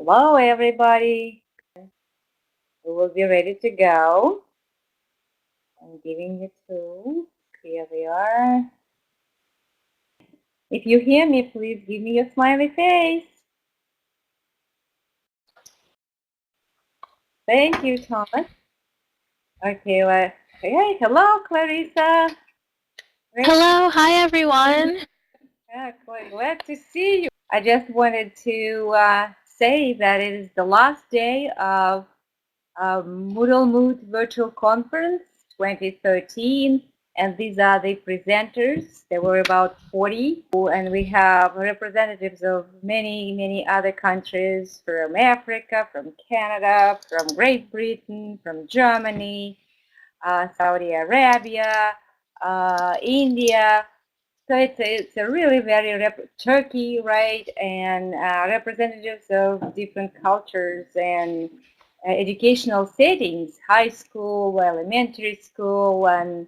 Hello, everybody. We will be ready to go. I'm giving you two. Here we are. If you hear me, please give me a smiley face. Thank you, Thomas. Okay, hey, hello, Clarissa. Hello, hi everyone. Quite glad to see you. I just wanted to say that it is the last day of MoodleMoot Virtual Conference 2013, and these are the presenters. There were about 40, and we have representatives of many other countries, from Africa, from Canada, from Great Britain, from Germany, Saudi Arabia, India. So it's a really very Turkey, right, and representatives of different cultures and educational settings, high school, elementary school, and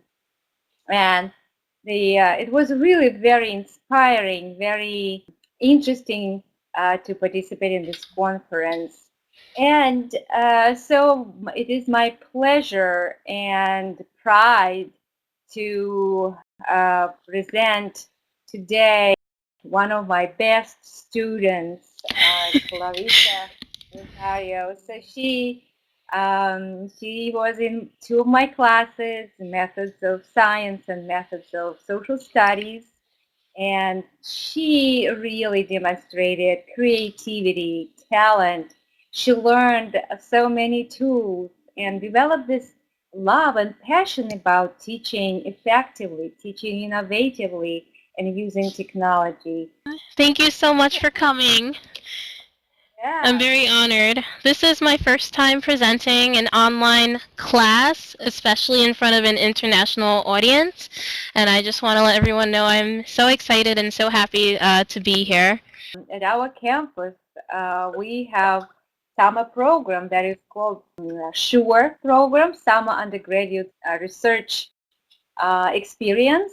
it was really very inspiring, very interesting to participate in this conference. And so it is my pleasure and pride to present today one of my best students, Clarissa Rosario. So she was in two of my classes, methods of science and methods of social studies, and she really demonstrated creativity, talent. She learned so many tools and developed this love and passion about teaching effectively, teaching innovatively, and using technology. Thank you so much for coming. I'm Yeah. very honored. This is my first time presenting an online class, especially in front of an international audience, and I just want to let everyone know I'm so excited and so happy to be here. At our campus, we have summer program that is called S.U.R.E program, Summer Undergraduate Research Experience.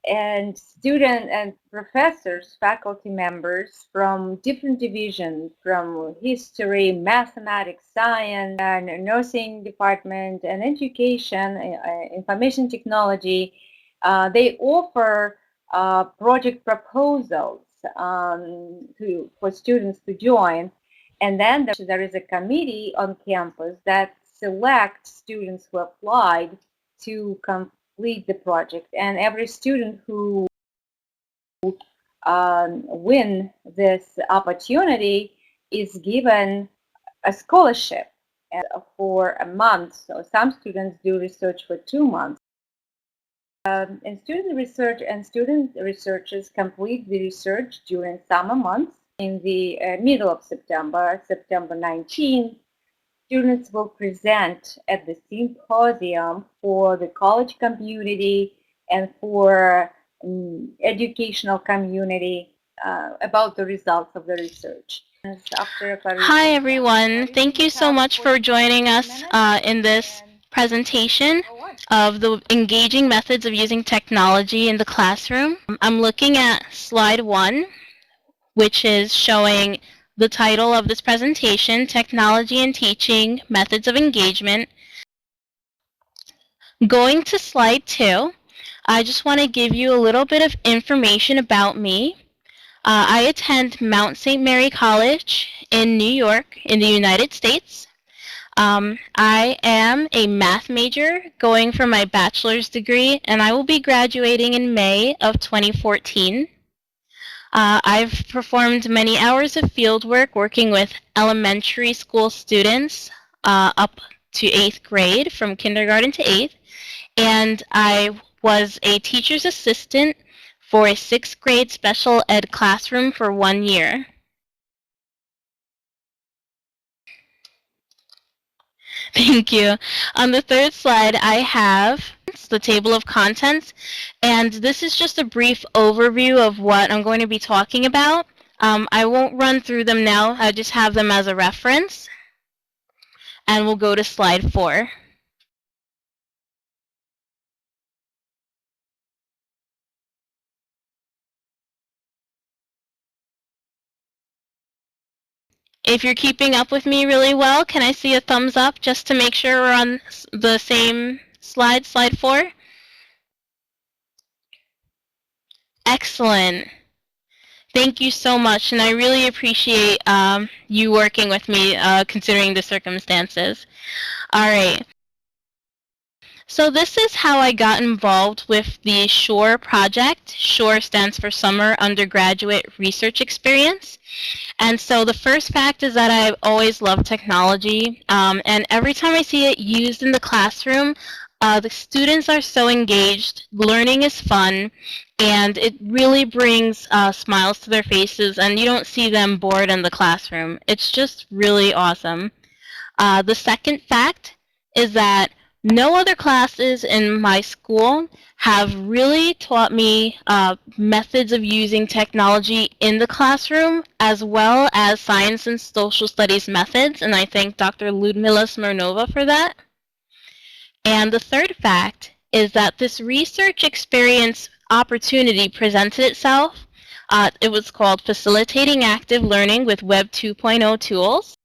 And students and professors, faculty members from different divisions, from history, mathematics, science, and nursing department, and education, information technology, they offer project proposals for students to join. And then there is a committee on campus that selects students who applied to complete the project, and every student who win this opportunity is given a scholarship for a month. So some students do research for 2 months. And student researchers complete the research during summer months. In the middle of September, September 19th, students will present at the symposium for the college community and for educational community about the results of the research. Hi everyone. Thank you so much for joining us in this presentation of the engaging methods of using technology in the classroom. I'm looking at slide 1, which is showing the title of this presentation, Technology in Teaching, Methods of Engagement. Going to slide 2, I just want to give you a little bit of information about me. I attend Mount St. Mary College in New York in the United States. I am a math major going for my bachelor's degree, and I will be graduating in May of 2014. I've performed many hours of field work working with elementary school students up to 8th grade, from kindergarten to 8th, and I was a teacher's assistant for a 6th grade special ed classroom for 1 year. Thank you. On the third slide, I have the table of contents, and this is just a brief overview of what I'm going to be talking about. I won't run through them now. I just have them as a reference, and we'll go to slide 4. If you're keeping up with me really well, can I see a thumbs up just to make sure we're on the same slide, slide 4? Excellent. Thank you so much, and I really appreciate you working with me considering the circumstances. All right. So this is how I got involved with the S.U.R.E project. S.U.R.E stands for Summer Undergraduate Research Experience. And so the first fact is that I've always loved technology, and every time I see it used in the classroom, the students are so engaged, learning is fun, and it really brings smiles to their faces, and you don't see them bored in the classroom. It's just really awesome. The second fact is that no other classes in my school have really taught me methods of using technology in the classroom as well as science and social studies methods, and I thank Dr. Ludmila Smirnova for that. And the third fact is that this research experience opportunity presented itself. It was called Facilitating Active Learning with Web 2.0 Tools.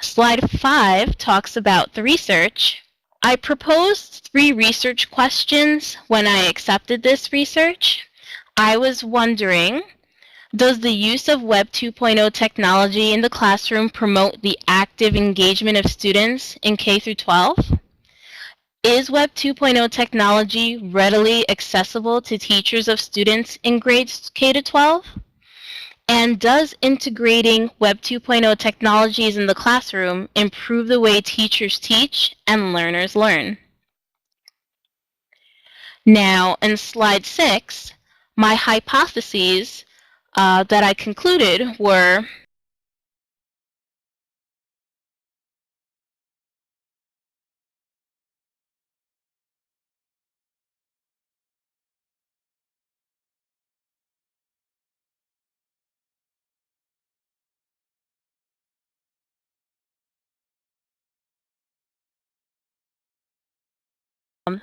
Slide 5 talks about the research. I proposed 3 research questions when I accepted this research. I was wondering, does the use of Web 2.0 technology in the classroom promote the active engagement of students in K through 12? Is Web 2.0 technology readily accessible to teachers of students in grades K to 12? And does integrating Web 2.0 technologies in the classroom improve the way teachers teach and learners learn? Now, in slide 6, my hypotheses that I concluded were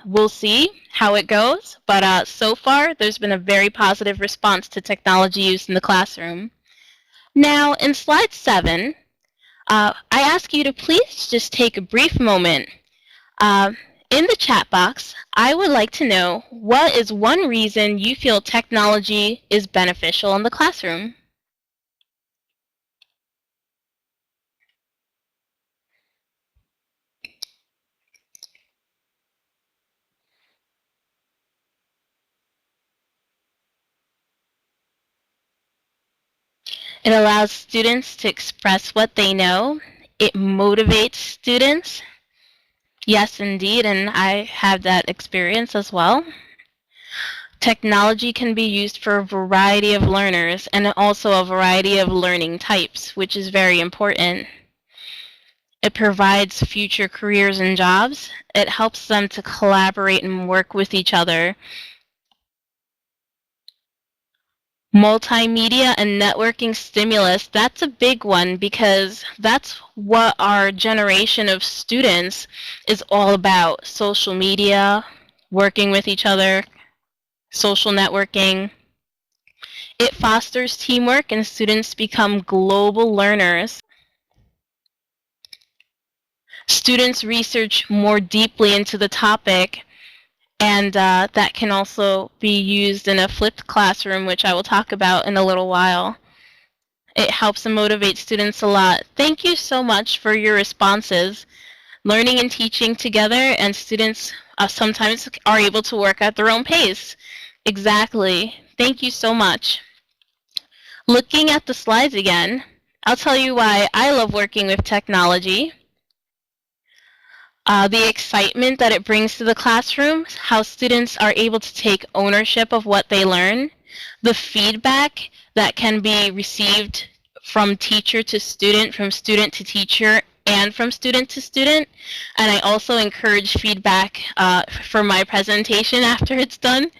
we'll see how it goes, but so far there's been a very positive response to technology use in the classroom. Now, in slide 7, I ask you to please just take a brief moment. In the chat box, I would like to know, what is one reason you feel technology is beneficial in the classroom? It allows students to express what they know. It motivates students. Yes, indeed, and I have that experience as well. Technology can be used for a variety of learners and also a variety of learning types, which is very important. It provides future careers and jobs. It helps them to collaborate and work with each other. Multimedia and networking stimulus, that's a big one because that's what our generation of students is all about. Social media, working with each other, social networking. It fosters teamwork and students become global learners. Students research more deeply into the topic, and that can also be used in a flipped classroom, which I will talk about in a little while. It helps and motivates students a lot. Thank you so much for your responses. Learning and teaching together, and students sometimes are able to work at their own pace. Exactly. Thank you so much. Looking at the slides again, I'll tell you why I love working with technology. The excitement that it brings to the classroom, how students are able to take ownership of what they learn, the feedback that can be received from teacher to student, from student to teacher, and from student to student. And I also encourage feedback for my presentation after it's done.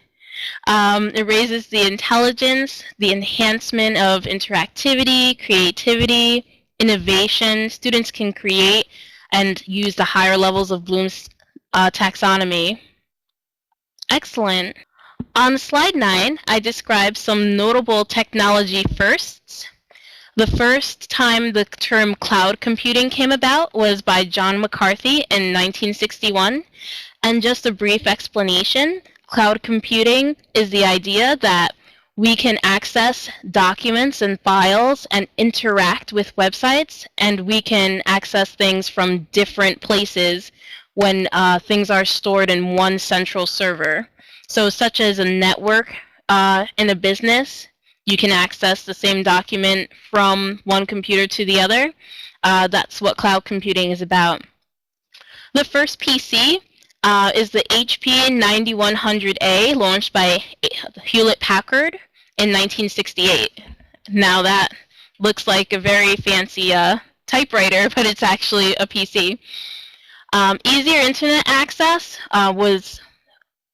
It raises the intelligence, the enhancement of interactivity, creativity, innovation. Students can create and use the higher levels of Bloom's taxonomy. Excellent. On slide 9, I describe some notable technology firsts. The first time the term cloud computing came about was by John McCarthy in 1961. And just a brief explanation, cloud computing is the idea that we can access documents and files and interact with websites, and we can access things from different places when things are stored in one central server. So such as a network in a business, you can access the same document from one computer to the other. That's what cloud computing is about. The first PC is the HP 9100A, launched by Hewlett-Packard in 1968. Now that looks like a very fancy typewriter, but it's actually a PC. Easier internet access was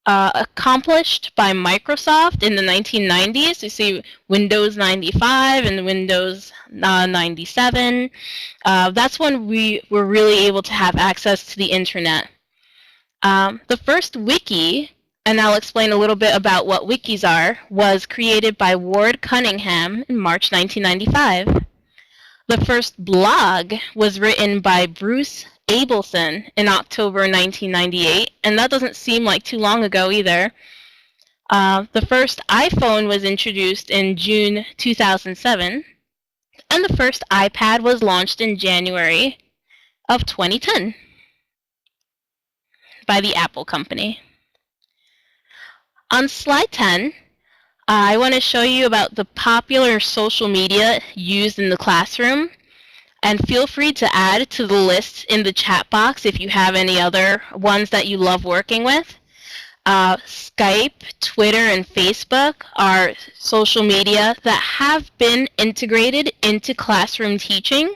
accomplished by Microsoft in the 1990s. You see Windows 95 and Windows 97. That's when we were really able to have access to the internet. The first wiki, and I'll explain a little bit about what wikis are, was created by Ward Cunningham in March 1995. The first blog was written by Bruce Abelson in October 1998, and that doesn't seem like too long ago either. The first iPhone was introduced in June 2007, and the first iPad was launched in January of 2010 by the Apple company. On slide 10, I want to show you about the popular social media used in the classroom. And feel free to add to the list in the chat box if you have any other ones that you love working with. Skype, Twitter, and Facebook are social media that have been integrated into classroom teaching.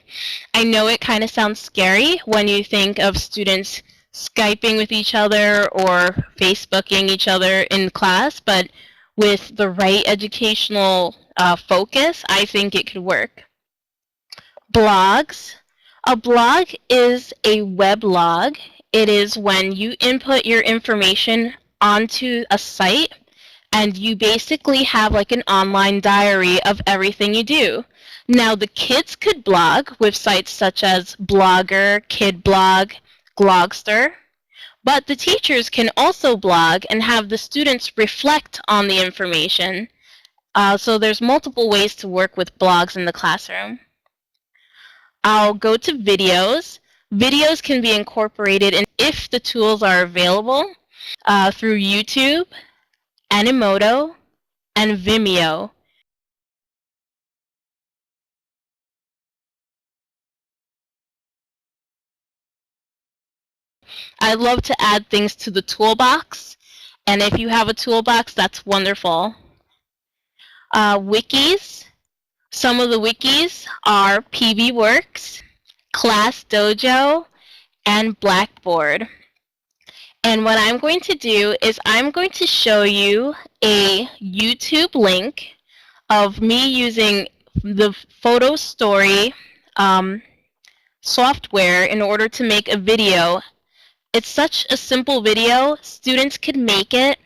I know it kind of sounds scary when you think of students Skyping with each other or Facebooking each other in class, but with the right educational focus, I think it could work. Blogs. A blog is a weblog. It is when you input your information onto a site and you basically have like an online diary of everything you do. Now the kids could blog with sites such as Blogger, KidBlog, Glogster, but the teachers can also blog and have the students reflect on the information. So there's multiple ways to work with blogs in the classroom. I'll go to videos. Videos can be incorporated in if the tools are available through YouTube, Animoto, and Vimeo. I love to add things to the toolbox, and if you have a toolbox, that's wonderful. Wikis. Some of the wikis are PBWorks, ClassDojo, and Blackboard. And what I'm going to do is I'm going to show you a YouTube link of me using the Photo Story software in order to make a video. It's such a simple video. Students could make it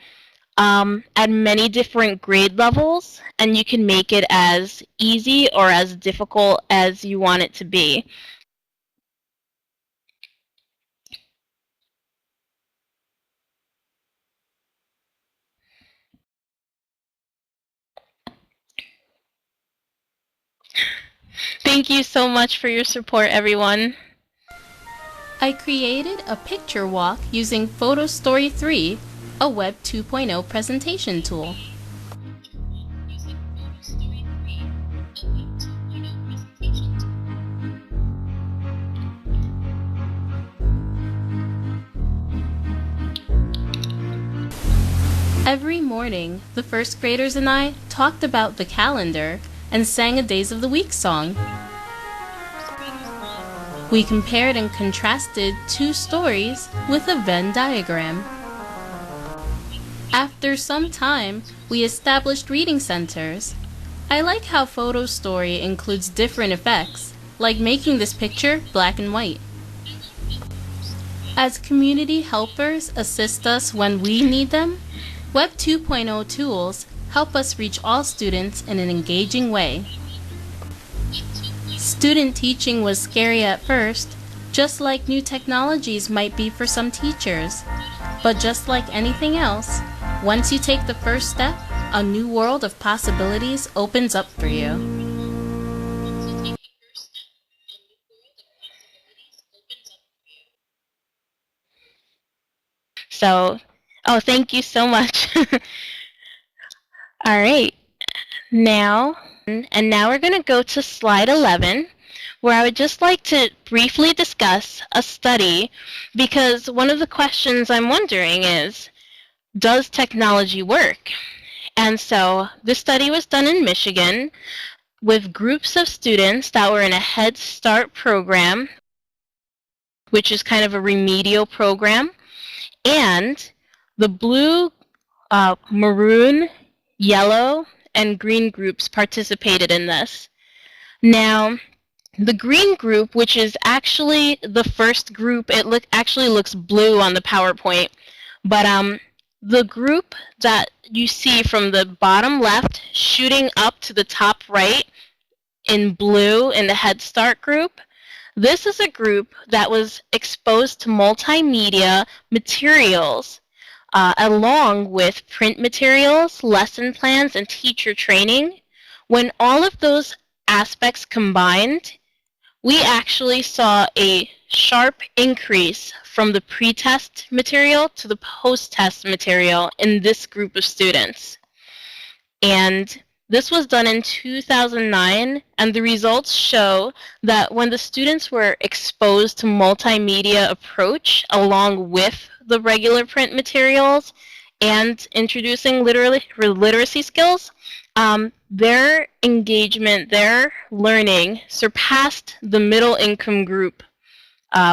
at many different grade levels, and you can make it as easy or as difficult as you want it to be. Thank you so much for your support, everyone. I created a picture walk using Photo Story 3, a Web 2.0 presentation tool. Every morning, the first graders and I talked about the calendar and sang a Days of the Week song. We compared and contrasted two stories with a Venn diagram. After some time, we established reading centers. I like how Photo Story includes different effects, like making this picture black and white. As community helpers assist us when we need them, Web 2.0 tools help us reach all students in an engaging way. Student teaching was scary at first, just like new technologies might be for some teachers. But just like anything else, once you take the first step, a new world of possibilities opens up for you. So, oh, thank you so much. All right. Now we're going to go to slide 11, where I would just like to briefly discuss a study, because one of the questions I'm wondering is, does technology work? And so this study was done in Michigan with groups of students that were in a Head Start program, which is kind of a remedial program, and the blue, maroon, yellow, and green groups participated in this. Now, the green group, which is actually the first group, actually looks blue on the PowerPoint, but the group that you see from the bottom left shooting up to the top right in blue in the Head Start group, this is a group that was exposed to multimedia materials along with print materials, lesson plans, and teacher training. When all of those aspects combined, we actually saw a sharp increase from the pre-test material to the post-test material in this group of students. And this was done in 2009, and the results show that when the students were exposed to multimedia approach along with the regular print materials and introducing literacy skills, their engagement, their learning surpassed the middle income group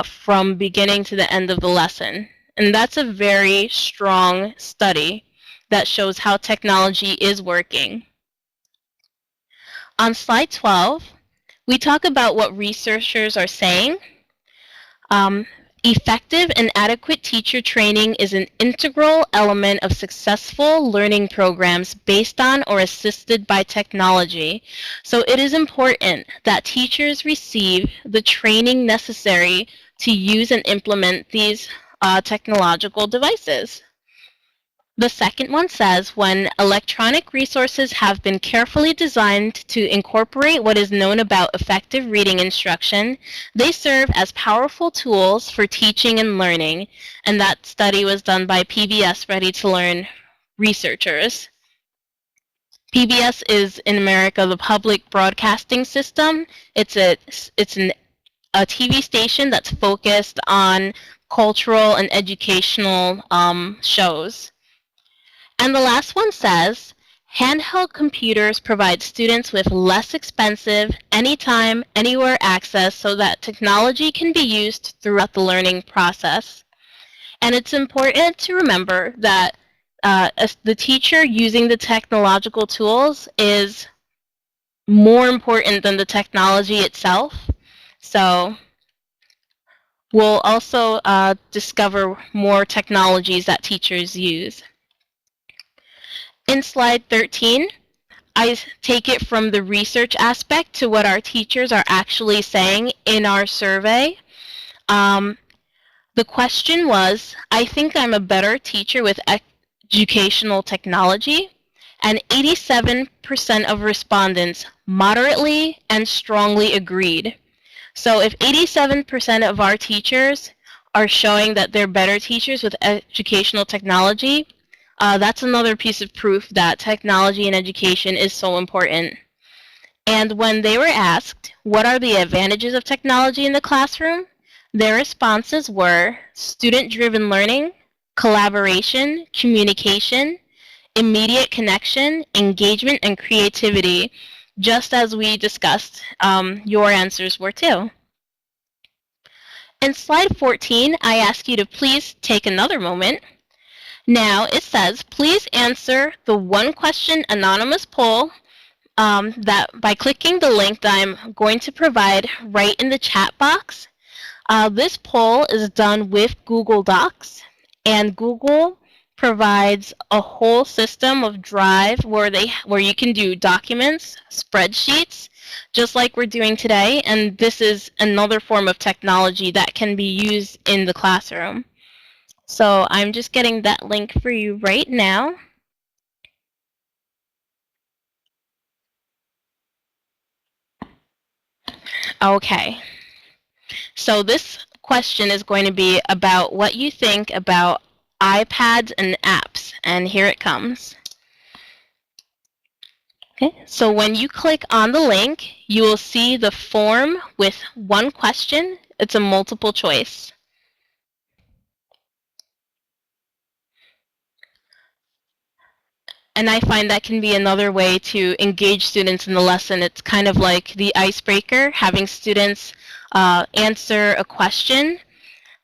from beginning to the end of the lesson. And that's a very strong study that shows how technology is working. On slide 12, we talk about what researchers are saying. Effective and adequate teacher training is an integral element of successful learning programs based on or assisted by technology. So it is important that teachers receive the training necessary to use and implement these technological devices. The second one says, when electronic resources have been carefully designed to incorporate what is known about effective reading instruction, they serve as powerful tools for teaching and learning. And that study was done by PBS Ready to Learn researchers. PBS is, in America, the public broadcasting system. It's a TV station that's focused on cultural and educational shows. And the last one says, handheld computers provide students with less expensive, anytime, anywhere access so that technology can be used throughout the learning process. And it's important to remember that the teacher using the technological tools is more important than the technology itself. So we'll also discover more technologies that teachers use. In slide 13, I take it from the research aspect to what our teachers are actually saying in our survey. The question was, I think I'm a better teacher with educational technology, and 87% of respondents moderately and strongly agreed. So if 87% of our teachers are showing that they're better teachers with educational technology, that's another piece of proof that technology in education is so important. And when they were asked, what are the advantages of technology in the classroom? Their responses were student-driven learning, collaboration, communication, immediate connection, engagement, and creativity, just as we discussed. Your answers were too. In slide 14, I ask you to please take another moment. Now it says, please answer the one question anonymous poll that by clicking the link that I'm going to provide right in the chat box. This poll is done with Google Docs, and Google provides a whole system of Drive where you can do documents, spreadsheets, just like we're doing today, and this is another form of technology that can be used in the classroom. So I'm just getting that link for you right now. Okay. So this question is going to be about what you think about iPads and apps, and here it comes. Okay, so when you click on the link, you will see the form with one question. It's a multiple choice. And I find that can be another way to engage students in the lesson. It's kind of like the icebreaker, having students answer a question.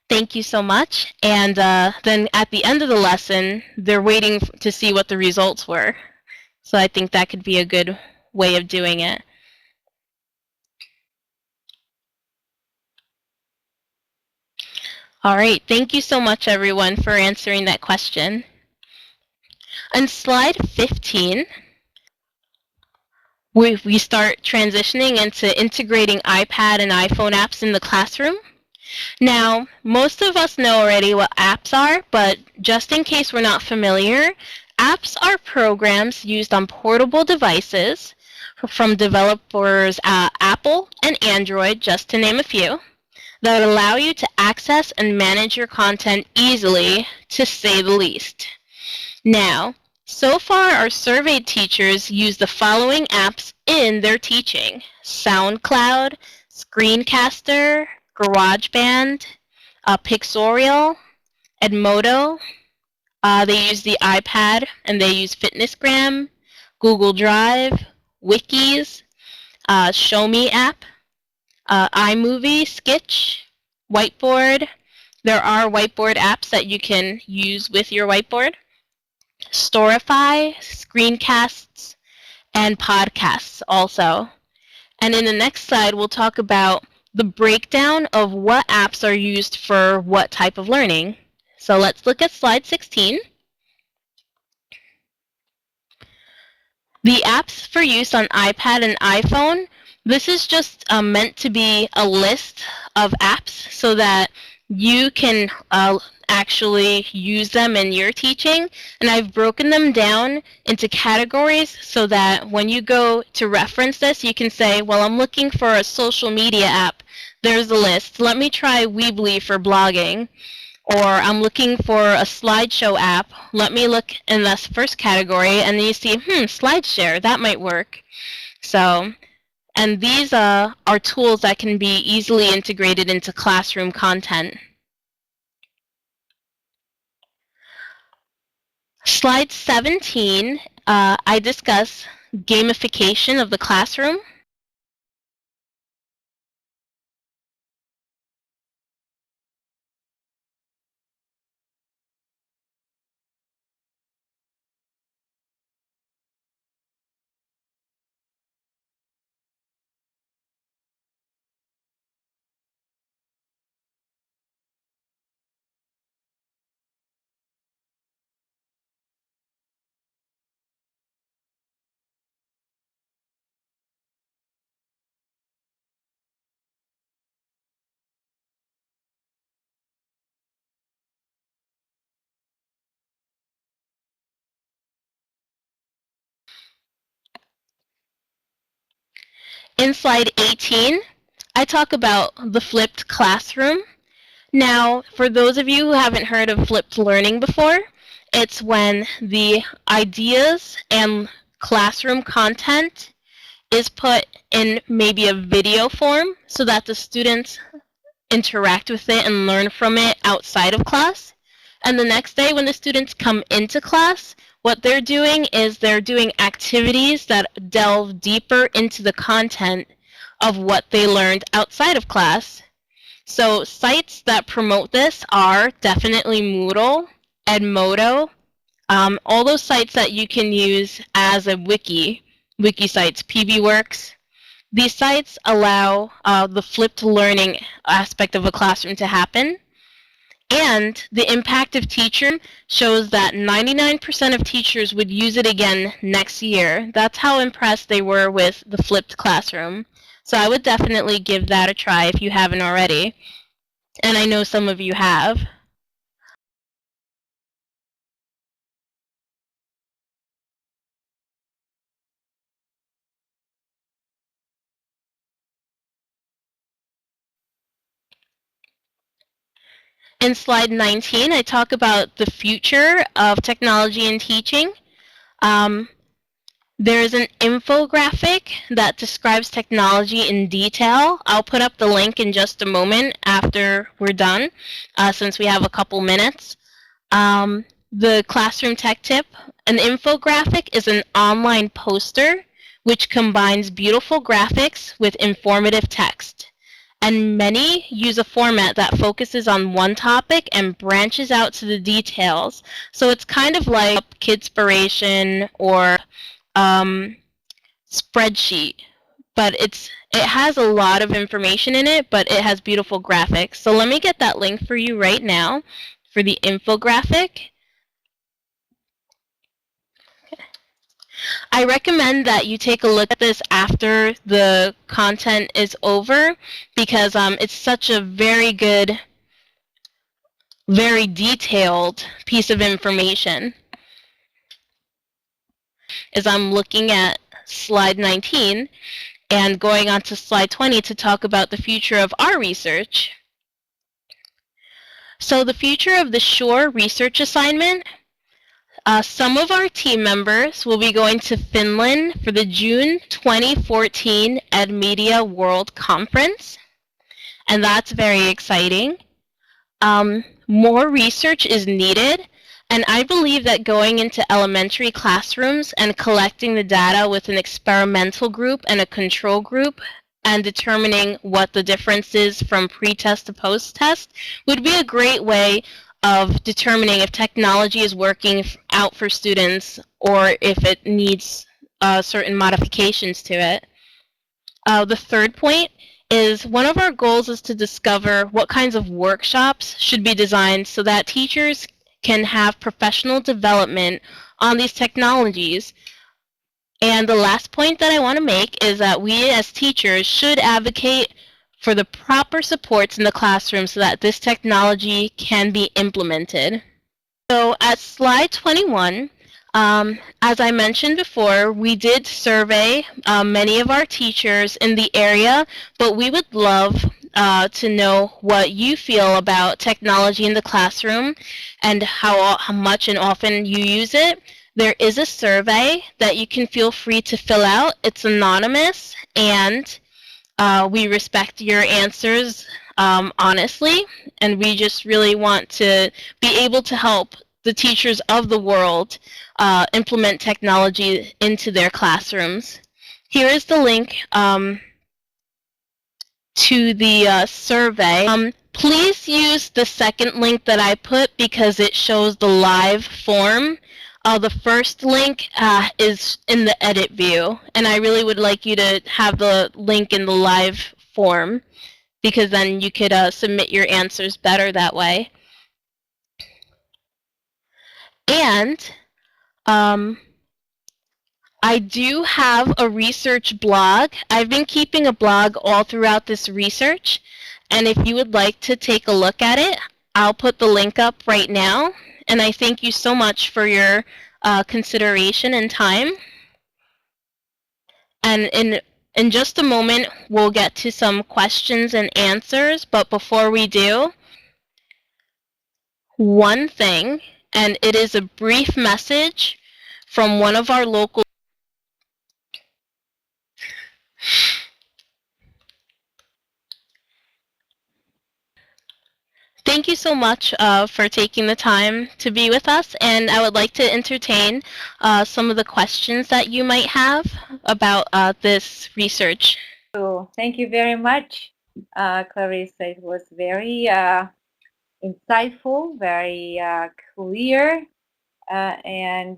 Thank you so much. And then at the end of the lesson, they're waiting to see what the results were. So I think that could be a good way of doing it. All right, thank you so much, everyone, for answering that question. On slide 15, we start transitioning into integrating iPad and iPhone apps in the classroom. Now, most of us know already what apps are, but just in case we're not familiar, apps are programs used on portable devices from developers Apple and Android, just to name a few, that allow you to access and manage your content easily, to say the least. Now, so far our surveyed teachers use the following apps in their teaching: SoundCloud, Screencaster, GarageBand, Pixorial, Edmodo. They use the iPad and they use FitnessGram, Google Drive, Wikis, ShoWe app, iMovie, Sketch, Whiteboard. There are whiteboard apps that you can use with your whiteboard. Storify, Screencasts, and podcasts also. And in the next slide, we'll talk about the breakdown of what apps are used for what type of learning. So let's look at slide 16. The apps for use on iPad and iPhone, this is just meant to be a list of apps so that you can actually use them in your teaching. And I've broken them down into categories so that when you go to reference this, you can say, well, I'm looking for a social media app. There's a list. Let me try Weebly for blogging. Or I'm looking for a slideshow app. Let me look in this first category, and then you see, SlideShare, that might work. So, and these are tools that can be easily integrated into classroom content. Slide 17, I discuss gamification of the classroom. In slide 18, I talk about the flipped classroom. Now, for those of you who haven't heard of flipped learning before, it's when the ideas and classroom content is put in maybe a video form so that the students interact with it and learn from it outside of class. And the next day when the students come into class, what they're doing is they're doing activities that delve deeper into the content of what they learned outside of class. So sites that promote this are definitely Moodle, Edmodo, all those sites that you can use as a wiki sites, PBWorks. These sites allow the flipped learning aspect of a classroom to happen. And the impact of teacher shows that 99% of teachers would use it again next year. That's how impressed they were with the flipped classroom. So I would definitely give that a try if you haven't already. And I know some of you have. In slide 19, I talk about the future of technology in teaching. There's an infographic that describes technology in detail. I'll put up the link in just a moment after we're done, since we have a couple minutes. The classroom tech tip, an infographic is an online poster which combines beautiful graphics with informative text. And many use a format that focuses on one topic and branches out to the details. So it's kind of like Kidspiration or spreadsheet, but it has a lot of information in it, but it has beautiful graphics. So let me get that link for you right now for the infographic. I recommend that you take a look at this after the content is over because it's such a very good, very detailed piece of information. As I'm looking at slide 19 and going on to slide 20 to talk about the future of our research. So the future of the S.U.R.E research assignment, some of our team members will be going to Finland for the June 2014 EdMedia World Conference, and that's very exciting. More research is needed, and I believe that going into elementary classrooms and collecting the data with an experimental group and a control group and determining what the difference is from pre-test to post-test would be a great way of determining if technology is working out for students or if it needs certain modifications to it. The third point is one of our goals is to discover what kinds of workshops should be designed so that teachers can have professional development on these technologies. And the last point that I want to make is that we as teachers should advocate for the proper supports in the classroom so that this technology can be implemented. So at slide 21, as I mentioned before, we did survey many of our teachers in the area, but we would love to know what you feel about technology in the classroom and how much and often you use it. There is a survey that you can feel free to fill out. It's anonymous, and we respect your answers honestly, and we just really want to be able to help the teachers of the world implement technology into their classrooms. Here is the link to the survey. Please use the second link that I put because it shows the live form. The first link is in the edit view, and I really would like you to have the link in the live form because then you could submit your answers better that way. And I do have a research blog. I've been keeping a blog all throughout this research, and if you would like to take a look at it, I'll put the link up right now. And I thank you so much for your consideration and time. And in just a moment, we'll get to some questions and answers. But before we do, one thing, and it is a brief message from one of our local. Thank you so much for taking the time to be with us, and I would like to entertain some of the questions that you might have about this research. So, thank you very much. Clarissa. It was very insightful, very clear, and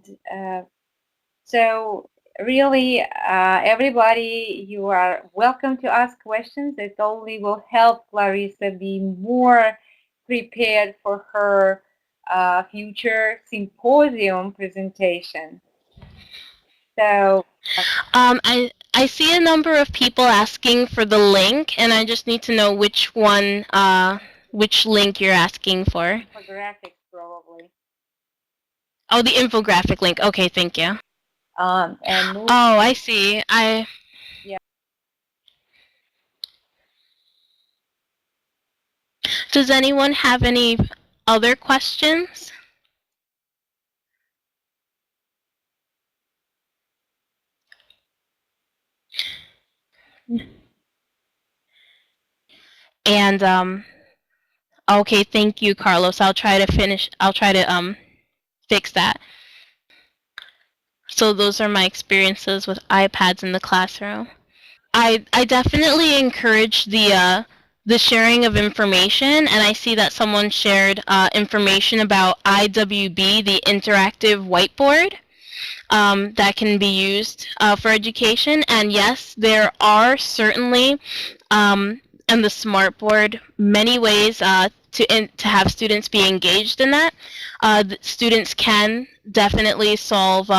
so really, everybody, you are welcome to ask questions. It only will help Clarissa be more prepared for her future symposium presentation. So, I see a number of people asking for the link, and I just need to know which one, which link you're asking for. infographics probably. Oh, the infographic link. Okay, thank you. And Oh, I see. Yeah. Does anyone have any other questions? And okay, thank you, Carlos. I'll try to fix that. So those are my experiences with iPads in the classroom. I definitely encourage the sharing of information, and I see that someone shared information about IWB, the interactive whiteboard, that can be used for education. And yes, there are certainly in the Smartboard many ways to have students be engaged in that. Students can definitely solve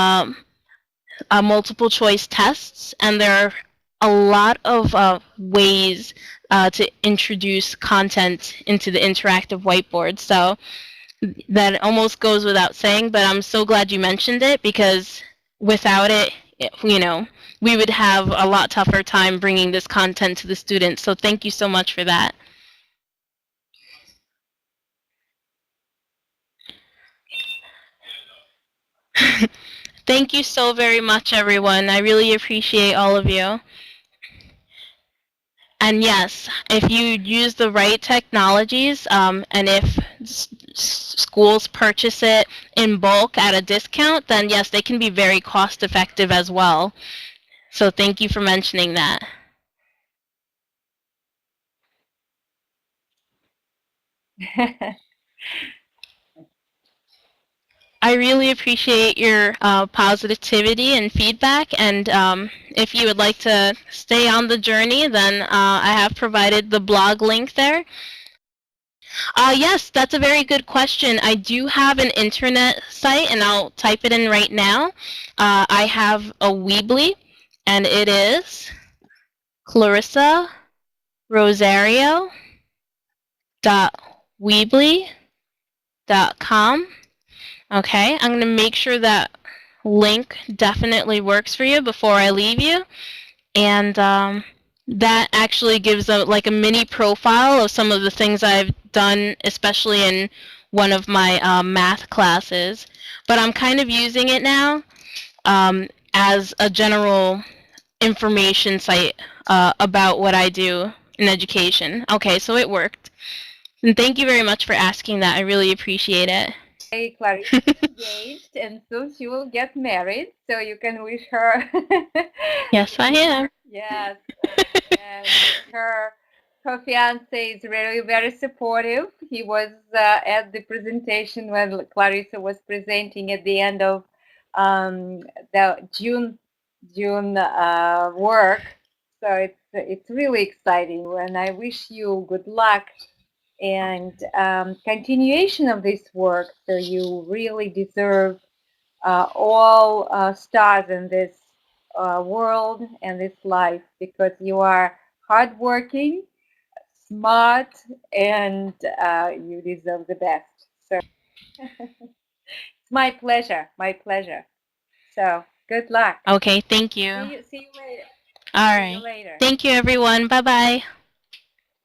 multiple choice tests, and there are a lot of ways to introduce content into the interactive whiteboard. So that almost goes without saying, but I'm so glad you mentioned it, because without it, you know, we would have a lot tougher time bringing this content to the students. So thank you so much for that. Thank you so very much, everyone. I really appreciate all of you. And yes, if you use the right technologies, and if schools purchase it in bulk at a discount, then yes, they can be very cost effective as well. So thank you for mentioning that. I really appreciate your positivity and feedback, and if you would like to stay on the journey, then I have provided the blog link there. Yes, that's a very good question. I do have an internet site, and I'll type it in right now. I have a Weebly, and it is Clarissa Rosario .weebly.com. Okay, I'm going to make sure that link definitely works for you before I leave you. And that actually gives like a mini profile of some of the things I've done, especially in one of my math classes. But I'm kind of using it now as a general information site about what I do in education. Okay, so it worked. And thank you very much for asking that. I really appreciate it. Clarissa is engaged, and so she will get married. So you can wish her. Yes, I am. Yes, and her fiance is really very supportive. He was at the presentation when Clarissa was presenting at the end of the June work. So it's really exciting, and I wish you good luck and continuation of this work. So you really deserve all stars in this world and this life, because you are hardworking, smart, and you deserve the best. So it's my pleasure, my pleasure. So good luck. Okay, thank you. See you later. All right. See you later. Thank you, everyone. Bye-bye.